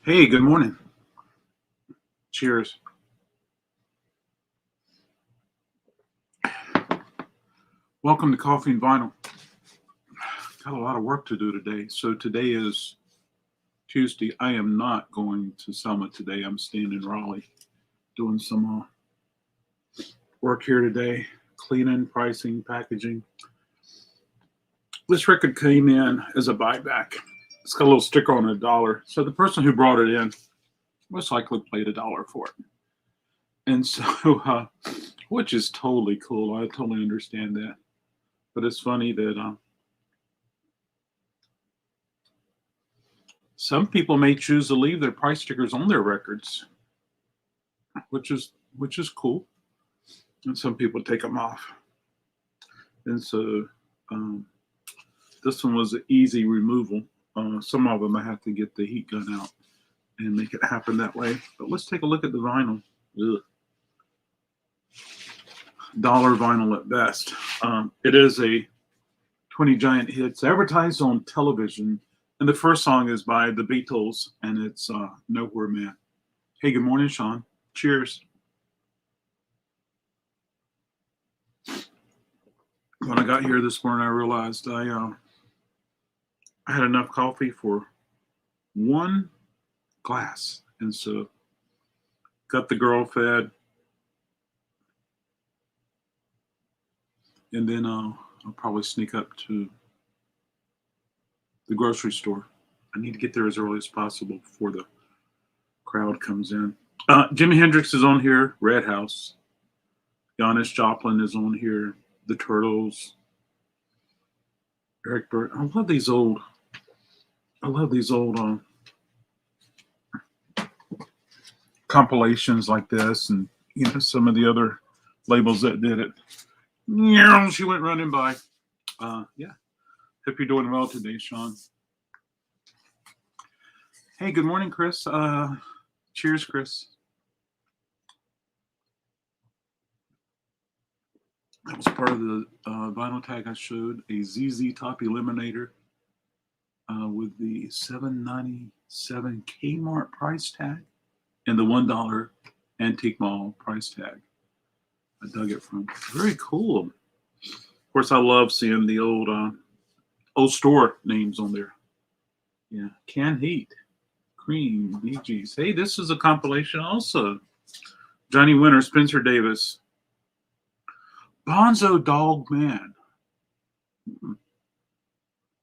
Hey, good morning. Cheers. Welcome to Coffee and Vinyl. Got a lot of work to do today. So today is Tuesday. I am not going to Selma today. I'm staying in Raleigh doing some work here today, cleaning, pricing, packaging. This record came in as a buyback. It's got a little sticker on $1. So the person who brought it in most likely paid $1 for it. And so, which is totally cool. I totally understand that. But it's funny that some people may choose to leave their price stickers on their records, which is cool, and some people take them off. And so this one was an easy removal. Some of them I have to get the heat gun out and make it happen that way. But let's take a look at the vinyl. Ugh. Dollar vinyl at best. It is a 20 giant hits advertised on television. And the first song is by the Beatles, and it's Nowhere Man. Hey, good morning, Sean. Cheers. When I got here this morning, I realized I had enough coffee for one glass. And so got the girl fed. And then I'll probably sneak up to the grocery store. I need to get there as early as possible before the crowd comes in. Jimi Hendrix is on here. Red House. Janis Joplin is on here. The Turtles. Eric Burt. I love these old compilations like this, and some of the other labels that did it. She went running by. Yeah. Hope you're doing well today, Sean. Hey, good morning, Chris. Cheers, Chris. That was part of the vinyl tag I showed, a ZZ Top Eliminator with the $7.97 Kmart price tag and the $1 Antique Mall price tag. I dug it from. Very cool. Of course, I love seeing the old store names on there. Yeah, Can Heat, Cream, Bee Gees. Hey, this is a compilation also. Johnny Winter, Spencer Davis, Bonzo Dog Man.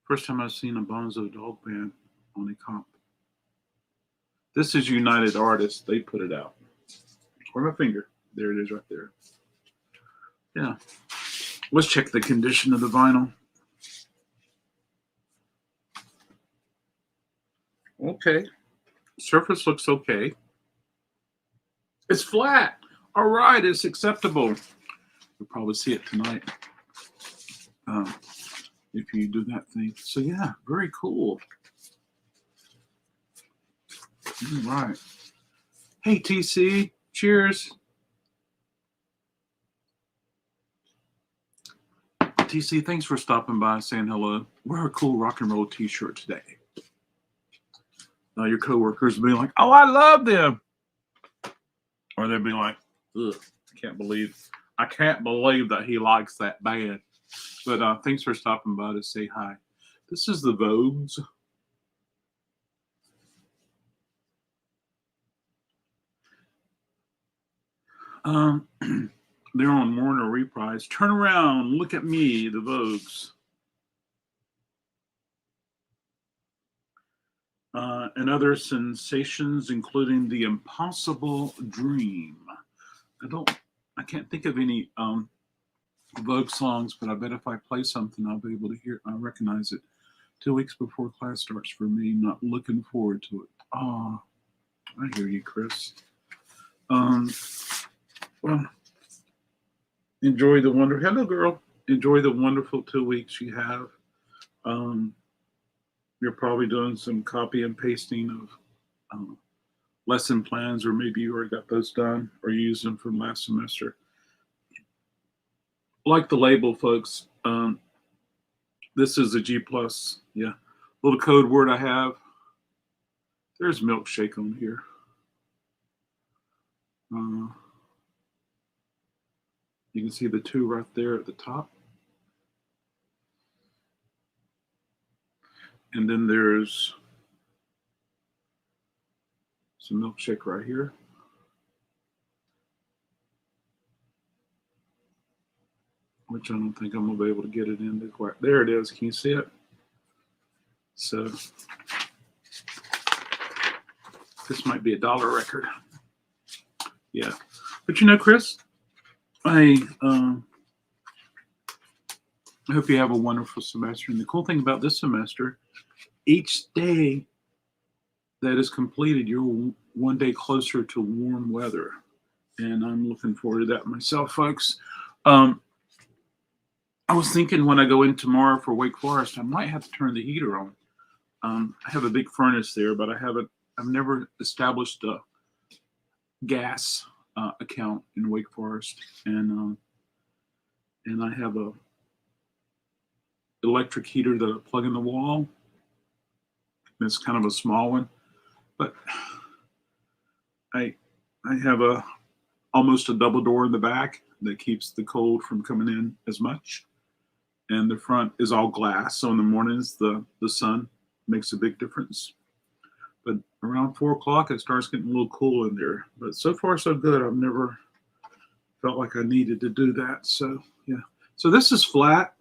First time I've seen a Bonzo Dog Man on a comp. This is United Artists. They put it out. Where's my finger? There it is right there. Yeah. Let's check the condition of the vinyl. Okay. Surface looks okay. It's flat. All right. It's acceptable. You'll probably see it tonight if you do that thing. So, yeah, very cool. All right. Hey, TC. Cheers. TC, thanks for stopping by and saying hello. Wear a cool rock and roll t-shirt today. Your coworkers will be like, oh, I love them. Or they'll be like, ugh, I can't believe that he likes that band. But thanks for stopping by to say hi. This is the Vogues. They're on Warner Reprise. Turn around, look at me, the Vogues. And other sensations, including The Impossible Dream. I can't think of any Vogue songs, but I bet if I play something, I'll be able to recognize it. 2 weeks before class starts for me, not looking forward to it. Oh, I hear you, Chris. Well, enjoy the hello, girl. Enjoy the wonderful 2 weeks you have. You're probably doing some copy and pasting of lesson plans, or maybe you already got those done or you used them from last semester. Like the label, folks, this is a G+. Yeah. Little code word I have. There's Milkshake on here. You can see the two right there at the top. And then there's some Milkshake right here. Which I don't think I'm going to be able to get it in quite. There it is. Can you see it? So this might be a $1 record. Yeah. But you know, Chris, I hope you have a wonderful semester. And the cool thing about this semester, each day that is completed, you're one day closer to warm weather. And I'm looking forward to that myself, folks. I was thinking when I go in tomorrow for Wake Forest, I might have to turn the heater on. I have a big furnace there, but I've never established a gas account in Wake Forest, and I have a electric heater that I plug in the wall. It's kind of a small one, but I have almost a double door in the back that keeps the cold from coming in as much. And the front is all glass, so in the mornings the sun makes a big difference. But around 4 o'clock it starts getting a little cool in there. But so far so good. I've never felt like I needed to do that. So yeah. So this is flat.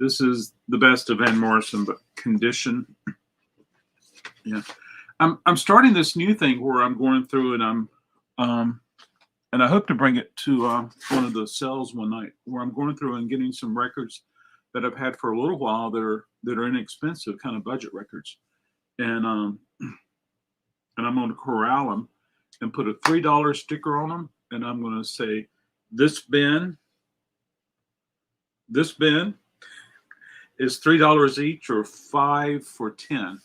This is the best of Van Morrison, but condition. Yeah. I'm starting this new thing where I'm going through and and I hope to bring it to one of the cells one night, where I'm going through and getting some records that I've had for a little while that are inexpensive, kind of budget records, and I'm going to corral them and put a $3 sticker on them, and I'm going to say, this bin is $3 each or 5 for 10,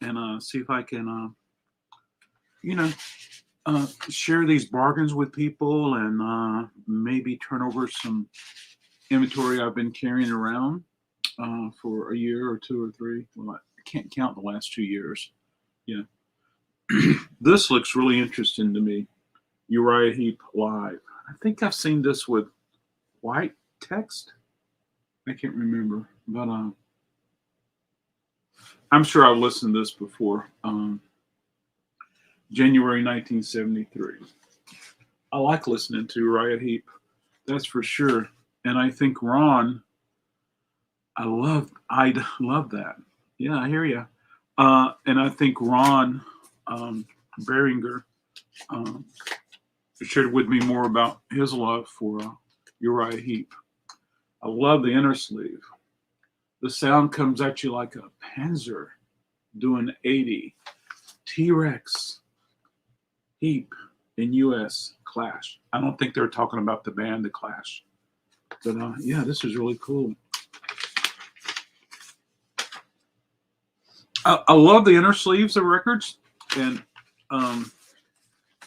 and see if I can, share these bargains with people, and maybe turn over some inventory I've been carrying around for a year or 2 or 3. Well, I can't count the last 2 years. Yeah. This looks really interesting to me. Uriah Heep live. I think I've seen this with white text. I can't remember, but I'm sure I've listened to this before. January 1973. I like listening to Uriah Heep, that's for sure. And I think Ron, I love that. Yeah, I hear you. And I think Ron Beringer shared with me more about his love for Uriah Heep. I love the inner sleeve. The sound comes at you like a Panzer doing 80. T-Rex. Heap in U.S. Clash. I don't think they're talking about the band, The Clash. But yeah, this is really cool. I love the inner sleeves of records. And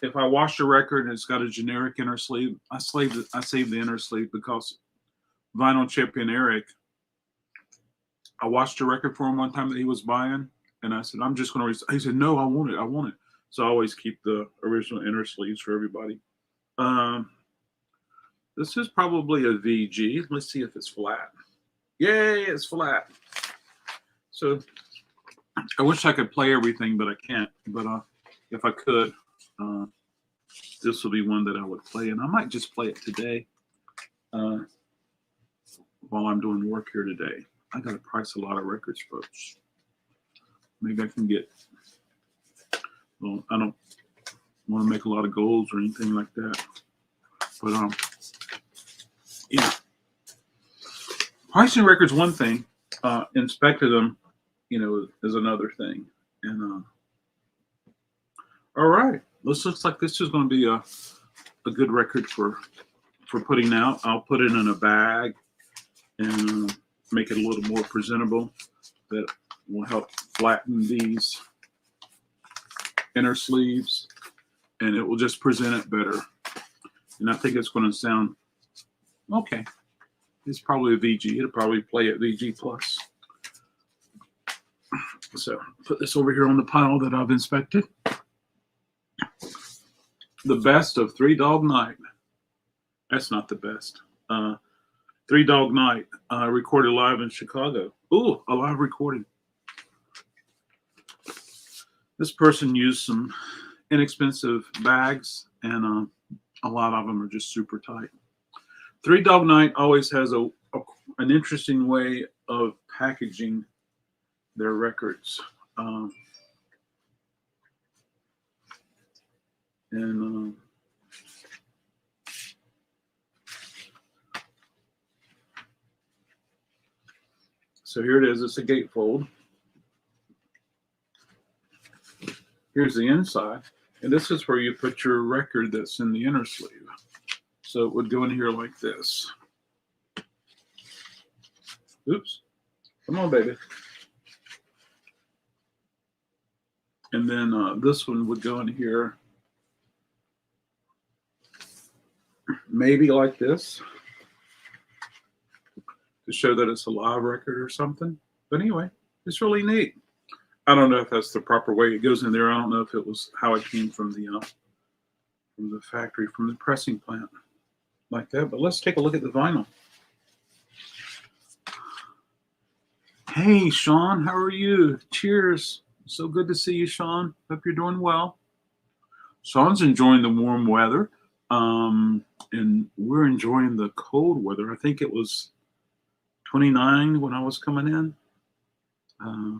if I wash a record and it's got a generic inner sleeve, I save the inner sleeve, because Vinyl Champion Eric, I watched a record for him one time that he was buying, and I said, I'm just going to. He said, no, I want it. So I always keep the original inner sleeves for everybody. This is probably a VG. Let's see if it's flat. Yay, it's flat. So I wish I could play everything, but I can't. But if I could, this will be one that I would play. And I might just play it today while I'm doing work here today. I got to price a lot of records, folks. Maybe I can get... Well, I don't want to make a lot of goals or anything like that, but yeah. Pricing records one thing, inspecting them, is another thing. And all right, this looks like this is going to be a good record for putting out. I'll put it in a bag and make it a little more presentable. That will help flatten these inner sleeves, and it will just present it better. And I think it's going to sound okay. It's probably a VG. It'll probably play at VG plus. So put this over here on the pile that I've inspected. The best of Three Dog Night. That's not the best. Three Dog Night, recorded live in Chicago. Ooh, a live recording. This person used some inexpensive bags, and a lot of them are just super tight. Three Dog Night always has an interesting way of packaging their records. So here it is. It's a gatefold. Here's the inside. And this is where you put your record that's in the inner sleeve. So it would go in here like this. Oops. Come on, baby. And then this one would go in here. Maybe like this. To show that it's a live record or something. But anyway, it's really neat. I don't know if that's the proper way it goes in there. I don't know if it was how it came from the factory, from the pressing plant like that. But let's take a look at the vinyl. Hey, Sean, how are you? Cheers. So good to see you, Sean. Hope you're doing well. Sean's enjoying the warm weather, and we're enjoying the cold weather. I think it was 29 when I was coming in.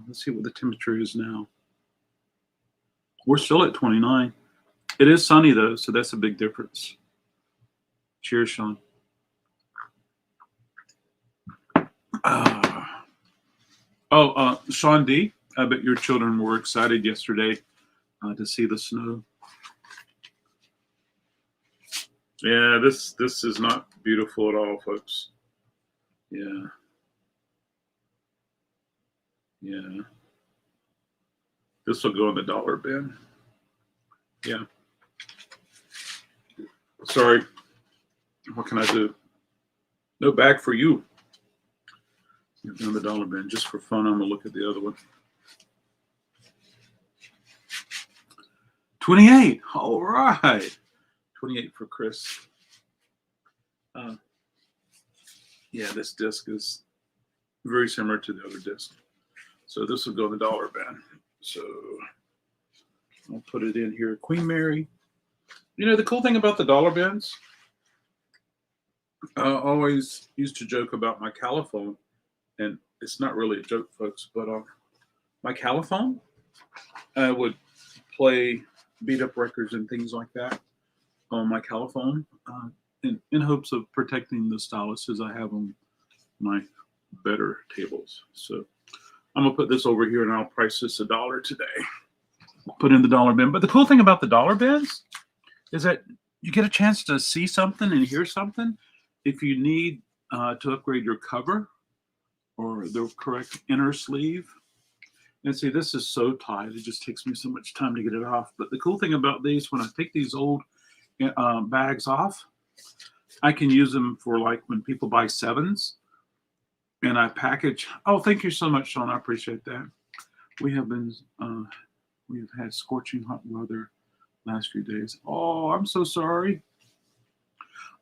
Let's see what the temperature is now. We're still at 29. It is sunny though, so that's a big difference. Cheers, Sean. Sean D, I bet your children were excited yesterday to see the snow. Yeah, this is not beautiful at all, folks. Yeah. Yeah. This will go in the dollar bin. Yeah. Sorry. What can I do? No bag for you. In the dollar bin. Just for fun, I'm going to look at the other one. 28. All right. 28 for Chris. Yeah, this disc is very similar to the other disc. So this will go in the dollar bin. So I'll put it in here. Queen Mary. You know, the cool thing about the dollar bins, I always used to joke about my calophone, and it's not really a joke, folks, but my calophone, I would play beat up records and things like that on my calophone in hopes of protecting the stylus as I have on my better tables. So I'm gonna put this over here and I'll price this $1 today. Put in the dollar bin. But the cool thing about the dollar bins is that you get a chance to see something and hear something. If you need to upgrade your cover or the correct inner sleeve. And see, this is so tight. It just takes me so much time to get it off. But the cool thing about these, when I take these old bags off, I can use them for like when people buy 7s. And I package. Oh, thank you so much, Sean. I appreciate that. We have been, we've had scorching hot weather last few days. Oh, I'm so sorry.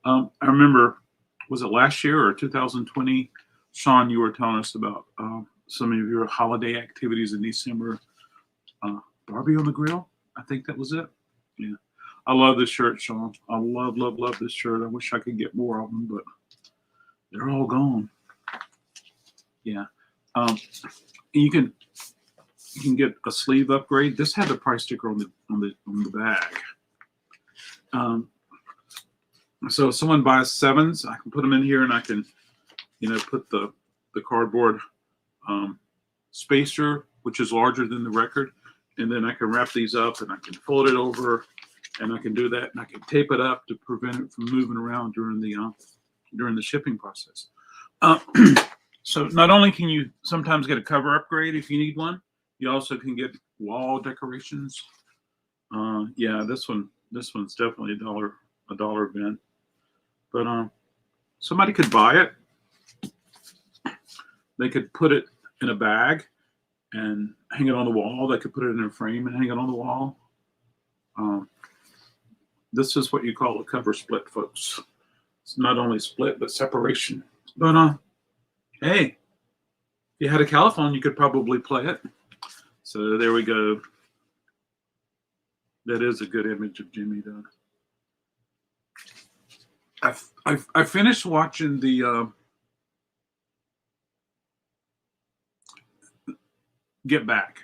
I remember, was it last year or 2020? Sean, you were telling us about some of your holiday activities in December. Barbie on the grill. I think that was it. Yeah. I love this shirt, Sean. I love, love, love this shirt. I wish I could get more of them, but they're all gone. Yeah, you can get a sleeve upgrade. This had the price sticker on the bag. So if someone buys 7s, I can put them in here, and I can, put the cardboard spacer, which is larger than the record, and then I can wrap these up, and I can fold it over, and I can do that, and I can tape it up to prevent it from moving around during the shipping process. So not only can you sometimes get a cover upgrade if you need one, you also can get wall decorations. Yeah, this one's definitely a dollar bin. But somebody could buy it. They could put it in a bag and hang it on the wall. They could put it in a frame and hang it on the wall. This is what you call a cover split, folks. It's not only split, but separation. But hey, if you had a calophone, you could probably play it. So there we go. That is a good image of Jimmy, though. I finished watching the Get Back.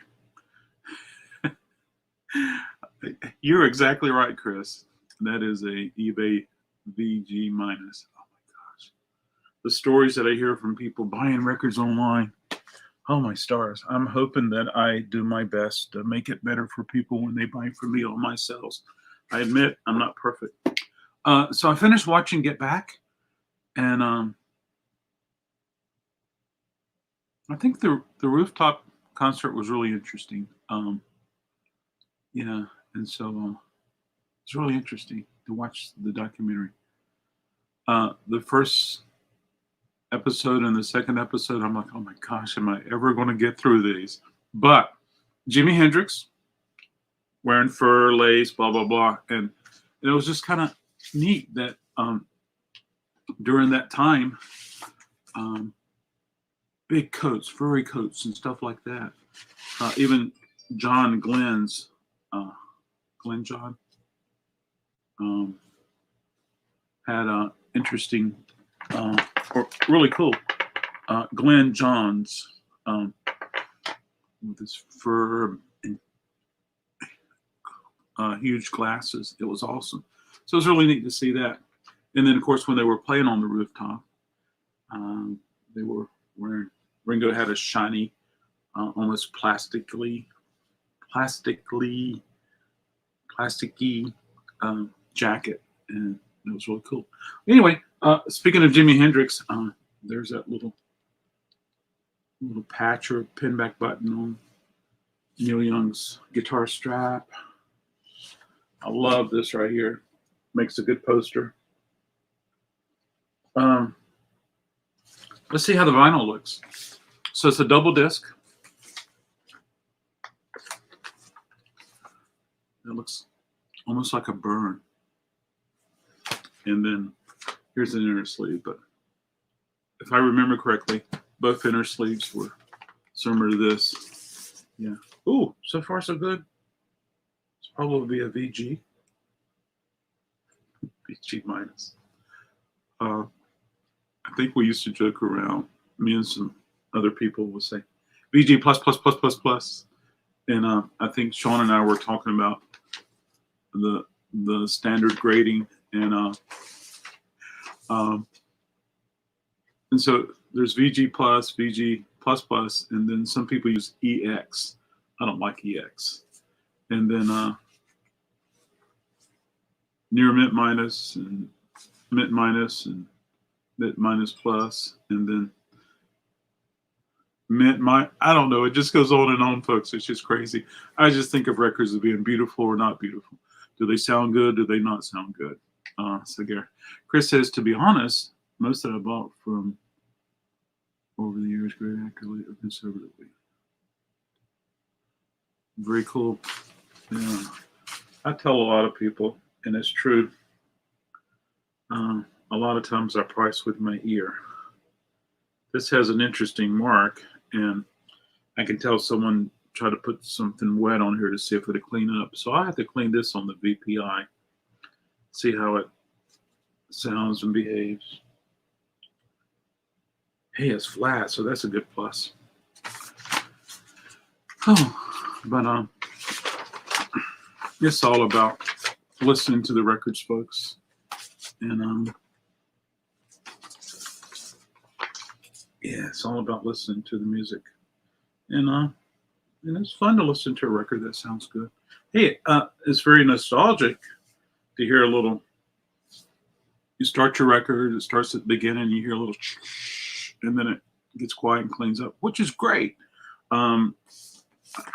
You're exactly right, Chris. That is a eBay VG minus. Oh my gosh. The stories that I hear from people buying records online. Oh my stars. I'm hoping that I do my best to make it better for people when they buy from me on my sales. I admit I'm not perfect. So I finished watching Get Back, and I think the rooftop concert was really interesting. Yeah, and so it's really interesting to watch the documentary. The first episode and the second episode, I'm like, oh my gosh, am I ever going to get through these? But Jimi Hendrix wearing fur, lace, blah, blah, blah. And it was just kind of neat that during that time, big coats, furry coats and stuff like that. Even Glenn John, had interesting, or really cool, Glenn Johns with his fur and huge glasses. It was awesome. So it was really neat to see that. And then, of course, when they were playing on the rooftop, they were wearing, Ringo had a shiny, almost plasticky jacket, and it was really cool. Anyway, speaking of Jimi Hendrix, there's that little patch or pinback button on Neil Young's guitar strap. I love this right here. Makes a good poster. Let's see how the vinyl looks. So it's a double disc. It looks almost like a burn. And then here's an inner sleeve, but if I remember correctly, both inner sleeves were similar to this. Yeah. Ooh, so far so good. It's probably a VG. VG minus. I think we used to joke around. Me and some other people would say VG plus plus plus plus plus. And I think Sean and I were talking about the standard grading, and so there's VG plus, VG plus plus, and then some people use EX. I don't like EX. And then near mint minus and mint minus and mint minus plus, and then I don't know. It just goes on and on, folks. It's just crazy. I just think of records as being beautiful or not beautiful. Do they sound good? Do they not sound good? So there. Chris says, to be honest, most that I bought from over the years, very accurately or conservatively. Very cool. Yeah. I tell a lot of people, and it's true. A lot of times I price with my ear. This has an interesting mark, and I can tell someone tried to put something wet on here to see if it'll clean up. So I have to clean this on the VPI, see how it sounds and behaves. Hey, it's flat, so that's a good plus. Oh, but it's all about listening to the records, folks, and yeah, it's all about listening to the music, and it's fun to listen to a record that sounds good. Hey, it's very nostalgic to hear a little. You start your record, it starts at the beginning, you hear a little, and then it gets quiet and cleans up, which is great. I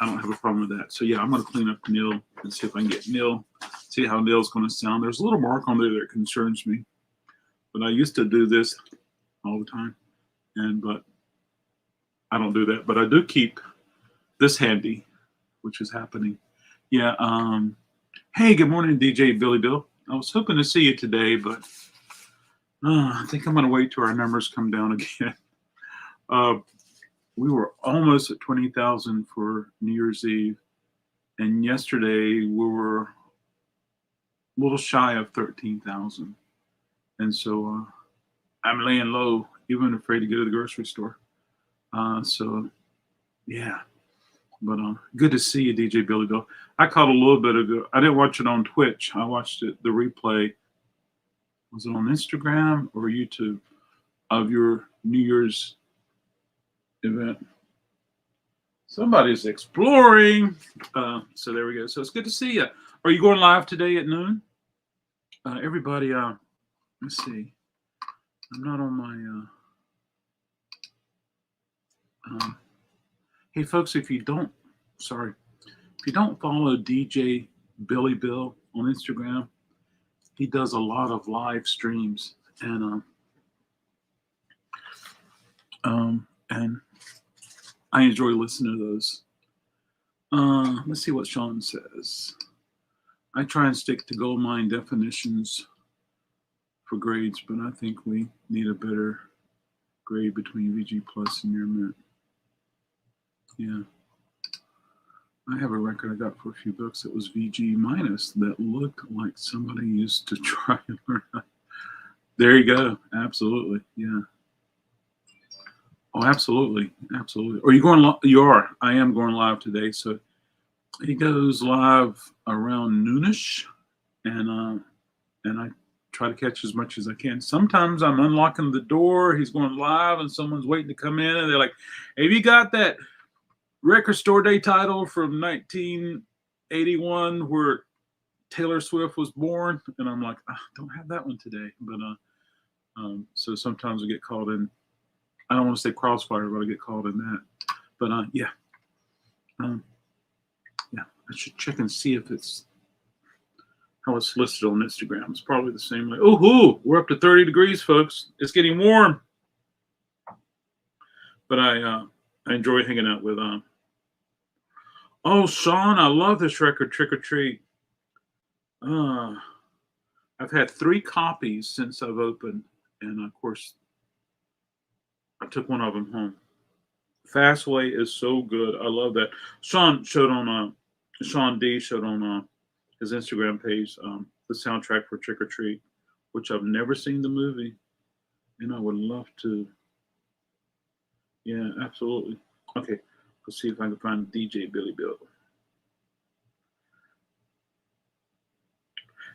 don't have a problem with that. So yeah, I'm going to clean up Neil and see if I can get Neil, see how Neil's going to sound. There's a little mark on there that concerns me, but I used to do this all the time, but I don't do that. But I do keep this handy, which is happening. Yeah. Hey, good morning, DJ Billy Bill. I was hoping to see you today, but I think I'm going to wait till our numbers come down again. We were almost at 20,000 for New Year's Eve, and yesterday we were a little shy of 13,000. And so I'm laying low, even afraid to go to the grocery store. So, yeah. But good to see you, DJ Billy Bill. I caught a little bit ago. I didn't watch it on Twitch. I watched it, the replay. Was it on Instagram or YouTube of your New Year's event? Somebody's exploring. So there we go. So it's good to see you. Are you going live today at noon? Everybody, let's see. I'm not on my... hey, folks, if you don't follow DJ Billy Bill on Instagram, he does a lot of live streams, and I enjoy listening to those. Let's see what Sean says. I try and stick to gold mine definitions for grades, but I think we need a better grade between VG plus and near mint. Yeah. I have a record I got for a few bucks that was VG minus that looked like somebody used to try and learn. There you go. Absolutely. Yeah. Oh, absolutely. Absolutely. Are you going? You are. I am going live today. So he goes live around noonish, and I try to catch as much as I can. Sometimes I'm unlocking the door. He's going live, and someone's waiting to come in, and they're like, "Have you got that record store day title from 1981 where Taylor Swift was born?" And I'm like, I don't have that one today. But so sometimes I get called in. I don't want to say crossfire, but I get called in that. But yeah. Yeah, I should check and see if it's how it's listed on Instagram. It's probably the same way. Oh, we're up to 30 degrees, folks. It's getting warm. But I enjoy hanging out with oh, Sean, I love this record, Trick or Treat. I've had 3 copies since I've opened, and of course, I took one of them home. Fastway is so good. I love that. Sean D showed on his Instagram page the soundtrack for Trick or Treat, which I've never seen the movie, and I would love to. Yeah, absolutely. Okay, let's see if I can find DJ Billy Bill.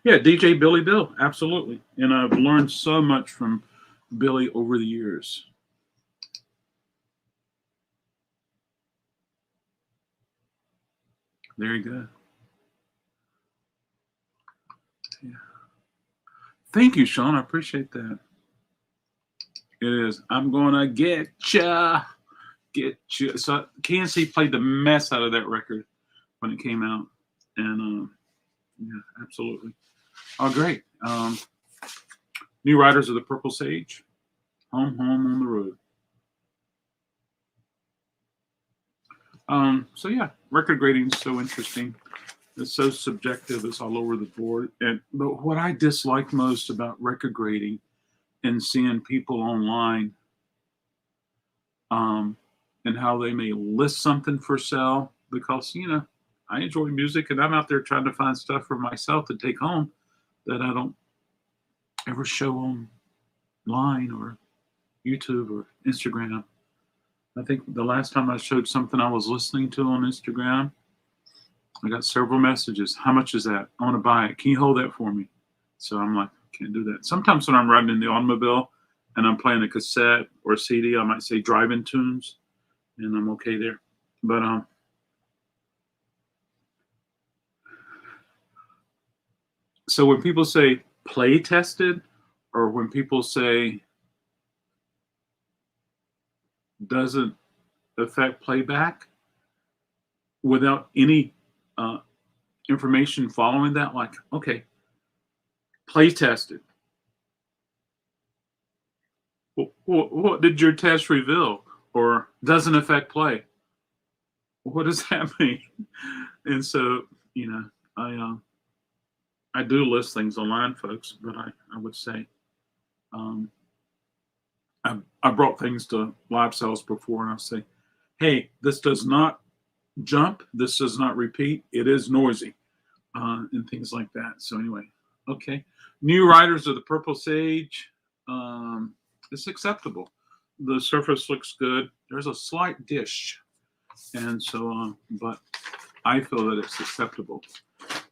Yeah, DJ Billy Bill, absolutely. And I've learned so much from Billy over the years. There you go. Yeah. Thank you, Sean. I appreciate that. It is. I'm gonna get ya. So KNC played the mess out of that record when it came out, and yeah, absolutely. Oh, great. New Riders of the Purple Sage, Home on the Road. So yeah, record grading is so interesting. It's so subjective. It's all over the board. But what I dislike most about record grading and seeing people online, and how they may list something for sale, because I enjoy music and I'm out there trying to find stuff for myself to take home that I don't ever show online or YouTube or Instagram. I think the last time I showed something I was listening to on Instagram, I got several messages. How much is that? I want to buy it. Can you hold that for me? So I'm like, can't do that. Sometimes when I'm riding in the automobile and I'm playing a cassette or a CD, I might say drive-in tunes, and I'm okay there. But so when people say play tested, or when people say doesn't affect playback without any information following that, like, okay, play tested. What did your test reveal? Or doesn't affect play? what does that mean? And so, you know, I do list things online, folks, but I would say I brought things to live sales before, and I say, hey, this does not jump, this does not repeat, it is noisy, and things like that. So anyway, okay. New Riders of the Purple Sage. It's acceptable. The surface looks good. There's a slight dish, and so, but I feel that it's acceptable.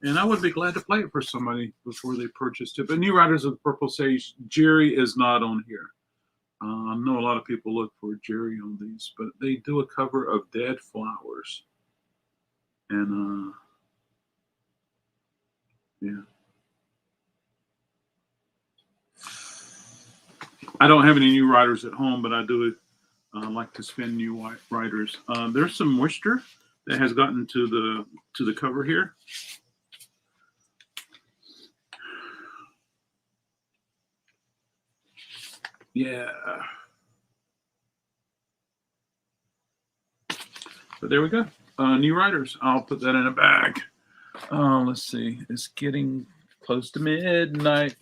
And I would be glad to play it for somebody before they purchased it. But New Riders of the Purple Sage, Jerry is not on here. I know a lot of people look for Jerry on these, but they do a cover of Dead Flowers. And, yeah. I don't have any New Riders at home, but I do like to spin New Riders. There's some moisture that has gotten to the cover here. Yeah. But there we go. New Riders. I'll put that in a bag. Let's see. It's getting close to midnight.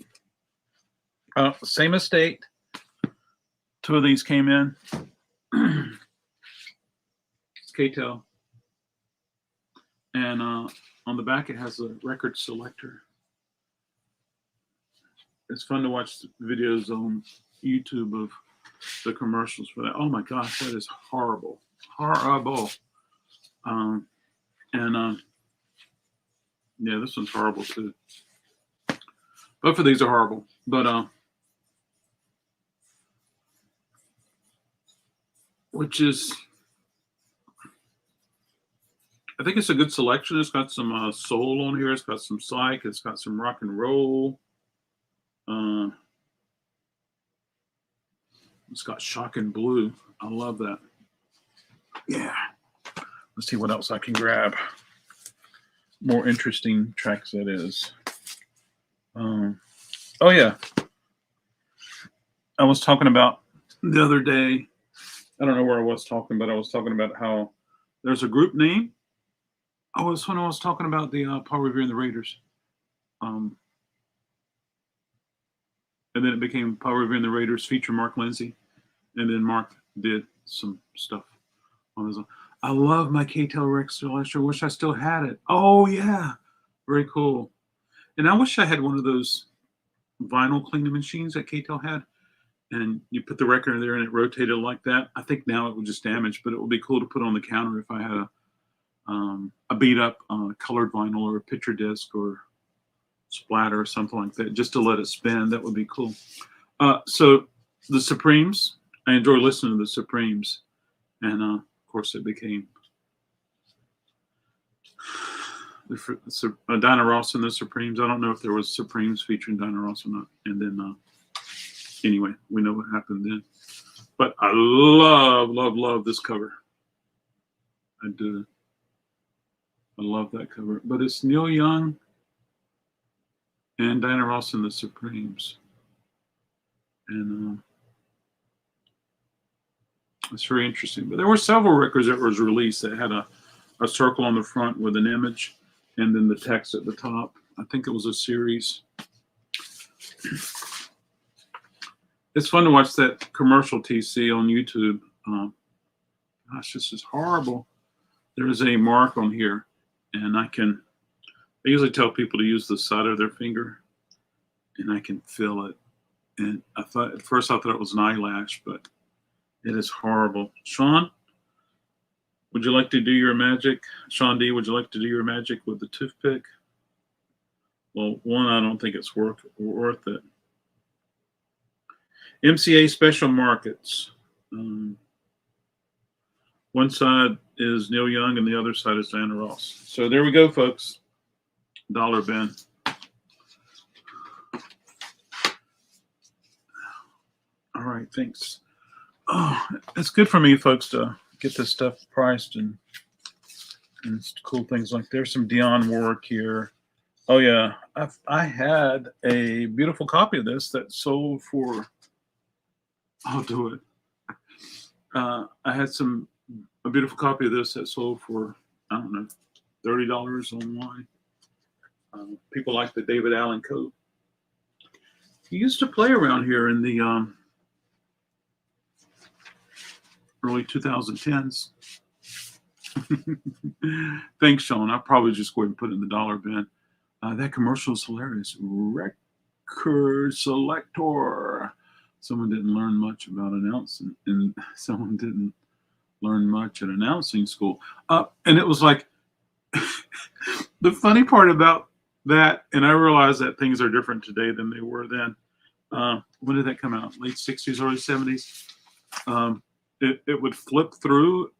Same estate. 2 of these came in. It's Krate. And on the back, it has a record selector. It's fun to watch videos on YouTube of the commercials for that. Oh my gosh, that is horrible. Horrible. Yeah, this one's horrible too. Both of these are horrible. But which is, I think it's a good selection. It's got some soul on here. It's got some psych. It's got some rock and roll. It's got shock and blue. I love that. Yeah. Let's see what else I can grab. More interesting tracks, that is. Oh, yeah. I was talking about the other day, I don't know where I was talking, but I was talking about how there's a group name. Oh, it's when I was talking about the Paul Revere and the Raiders. And then it became Paul Revere and the Raiders feature Mark Lindsay. And then Mark did some stuff on his own. I love my Krate Rex Celestial. I wish I still had it. Oh, yeah. Very cool. And I wish I had one of those vinyl cleaning machines that Krate had. And you put the record in there and it rotated like that. I think now it would just damage, but it would be cool to put on the counter if I had a beat up colored vinyl or a picture disc or splatter or something like that, just to let it spin. That would be cool. So the Supremes, I enjoy listening to the Supremes. And of course it became Diana Ross and the Supremes. I don't know if there was Supremes featuring Diana Ross or not. And then anyway, we know what happened then. But I love this cover. I do. I love that cover. But it's Neil Young and Diana Ross and the Supremes. And it's very interesting. But there were several records that was released that had a circle on the front with an image and then the text at the top. I think it was a series. It's fun to watch that commercial TC on YouTube. Gosh, this is horrible. There is a mark on here, and I usually tell people to use the side of their finger, and I can feel it. And at first I thought it was an eyelash, but it is horrible. Sean, would you like to do your magic? Sean D, would you like to do your magic with the toothpick? Well, one, I don't think it's worth it. MCA Special Markets. One side is Neil Young and the other side is Diana Ross. So there we go, folks. Dollar bin. All right, thanks. Oh, it's good for me, folks, to get this stuff priced and cool things like there's some Dionne Warwick here. Oh yeah, I had a beautiful copy of this that sold for. I'll do it. I had some A beautiful copy of this that sold for, I don't know, $30 online. People like the David Allen coat. He used to play around here in the early 2010s. Thanks, Sean. I'll probably just go ahead and put it in the dollar bin. That commercial is hilarious. Record selector. Someone didn't learn much about announcing, and someone didn't learn much at announcing school. And it was like, the funny part about that, and I realize that things are different today than they were then. When did that come out? Late 60s, early 70s? It would flip through.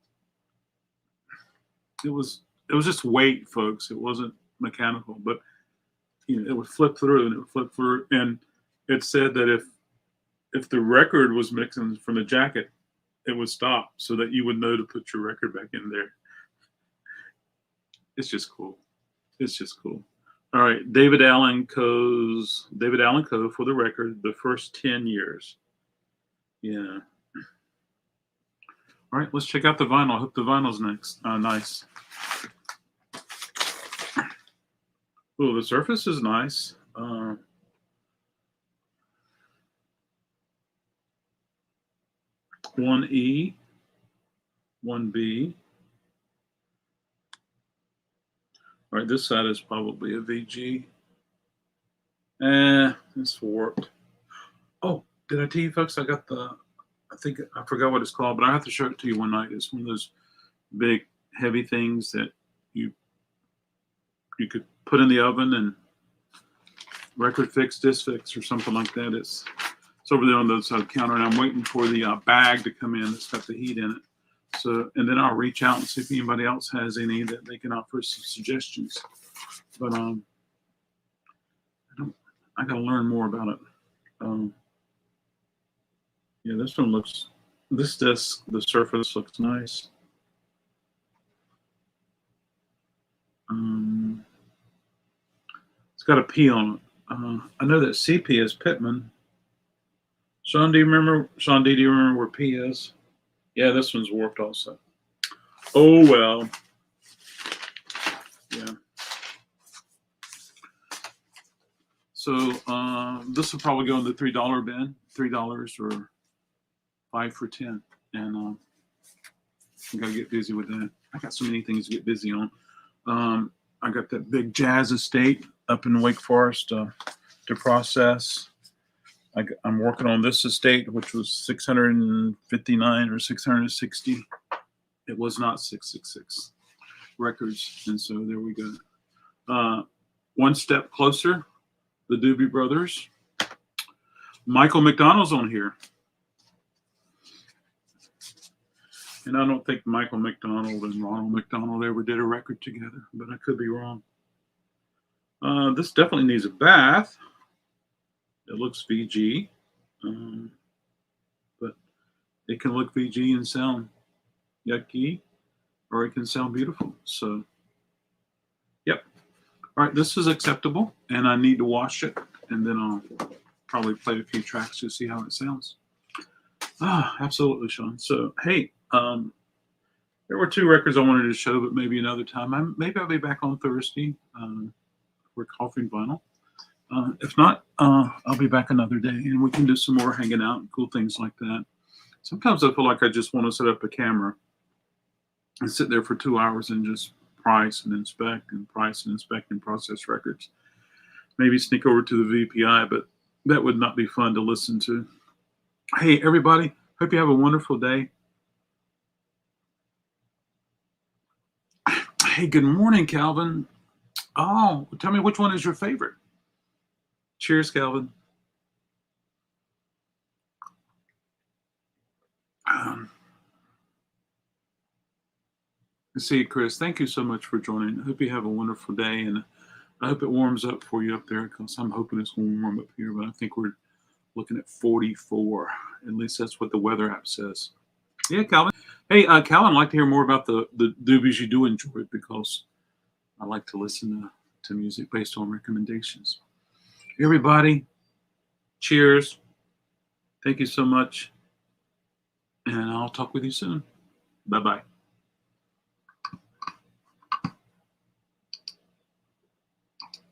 It was just weight, folks. It wasn't mechanical, but it would flip through and it would flip through. And it said that if the record was mixing from the jacket, it would stop so that you would know to put your record back in there. It's just cool. It's just cool. All right, David Allen Co. for the record, the first 10 years. Yeah. All right, let's check out the vinyl. I hope the vinyl's nice. Oh, the surface is nice. 1E, 1B. All right, this side is probably a VG. It's warped. Oh, did I tell you folks I got I forgot what it's called, but I have to show it to you one night. It's one of those big, heavy things that you could put in the oven and record fix, disc fix, or something like that. It's over there on the other side of the counter, and I'm waiting for the bag to come in that's got the heat in it. So, and then I'll reach out and see if anybody else has any that they can offer some suggestions. But I gotta learn more about it. Yeah, this disc, the surface looks nice. It's got a P on it. I know that CP is Pittman. Sean, do you remember where P is? Yeah, this one's warped also. Oh, well. Yeah. So this will probably go in the $3 bin, $3 or 5 for 10. And I got to get busy with that. I got so many things to get busy on. I got that big jazz estate up in Wake Forest to process. I'm working on this estate, which was 659 or 660. It was not 666 records. And so there we go. One step closer, the Doobie Brothers. Michael McDonald's on here. And I don't think Michael McDonald and Ronald McDonald ever did a record together, but I could be wrong. This definitely needs a bath. It looks VG, but it can look VG and sound yucky, or it can sound beautiful. So, yep. All right, this is acceptable, and I need to wash it, and then I'll probably play a few tracks to see how it sounds. Absolutely, Sean. So, hey, there were 2 records I wanted to show, but maybe another time. Maybe I'll be back on Thursday for Coffee and Vinyl. If not, I'll be back another day, and we can do some more hanging out and cool things like that. Sometimes I feel like I just want to set up a camera and sit there for 2 hours and just price and inspect and process records. Maybe sneak over to the VPI, but that would not be fun to listen to. Hey, everybody, hope you have a wonderful day. Hey, good morning, Calvin. Oh, tell me which one is your favorite. Cheers, Calvin. See, Chris, thank you so much for joining. I hope you have a wonderful day, and I hope it warms up for you up there, because I'm hoping it's going to warm up here, but I think we're looking at 44. At least that's what the weather app says. Yeah, Calvin. Hey, Calvin, I'd like to hear more about the doobies you do enjoy, because I like to listen to music based on recommendations. Everybody, cheers. Thank you so much, and I'll talk with you soon. Bye-bye.